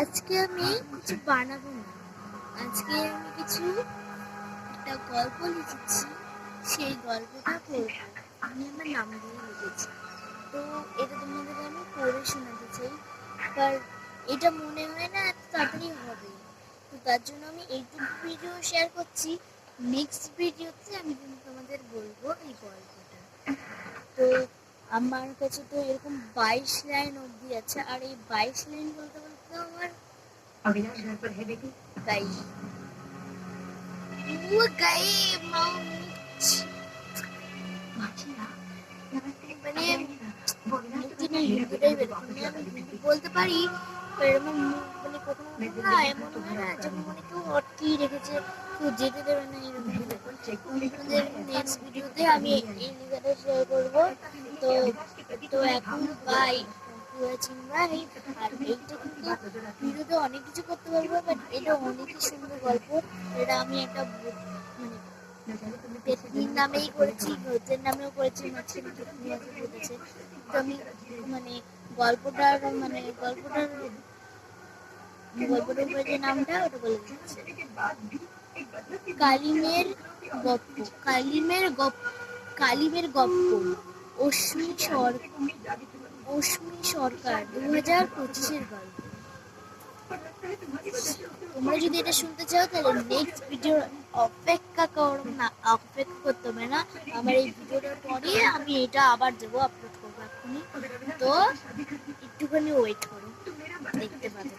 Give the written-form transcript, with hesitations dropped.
আজকে আমি কিছু বানাবো না। আজকে আমি কিছু একটা গল্প লিখেছি, সেই গল্পটা পড়বো। আমি আমার নাম দিয়ে লিখেছি, তো এটা তোমাদের আমি পড়ে শোনাতে চাই। বাট এটা মনে হয় না এত তাড়াতাড়ি হবে, তো তার জন্য আমি এইটুকু ভিডিও শেয়ার করছি। নেক্সট ভিডিওতে আমি কিন্তু তোমাদের বলবো এই গল্পটা। তো আমার কাছে তো এরকম 22 লাইন অবধি আছে, আর এই 22 লাইন বলতে বলতে আমার अविनाश घर पर है बेटी? গাই वो गाई माचिया नमस्ते মানে वो अविनाश तो মুখে হিন্দিটাই বের করছে। আমি হিন্দি বলতে পারি, এরকম মানে কখনো কখনো না এমন হয় না যেমন মানে কেউ অটকিয়ে রেখেছে, কেউ যেতে দেবে না, এরকম আপনাদের নেক্সট ভিডিওতে আমি এই লেখাটা শেয়ার করবো। তো তো এখন বাই, চিংড়াই। আর এইটা কিন্তু ভিডিওতে অনেক কিছু করতে পারবো, বাট এটা অনেকই সুন্দর গল্প। এটা আমি একটা মানে পেতনির নামেই করেছি, ভূতের নামেও করেছি, মাঝখানে পেতনি আছে, ভূত আছে। তো আমি মানে গল্পটার উপরে যে নামটা ওটা বলে দিচ্ছে, কালিমের গপ্প। কালিমের গপ্প। অশ্মি সরকার 2025-এর গল্প। তোমরা যদি এটা শুনতে চাও তাহলে নেক্সট ভিডিও অপেক্ষা করো না, অপেক্ষা করতে হবে না। আমার এই ভিডিওটার পরে আমি এটা আবার দেবো, আপলোড করবো এখনই। তো একটুখানি ওয়েট করো, দেখতে পাবে।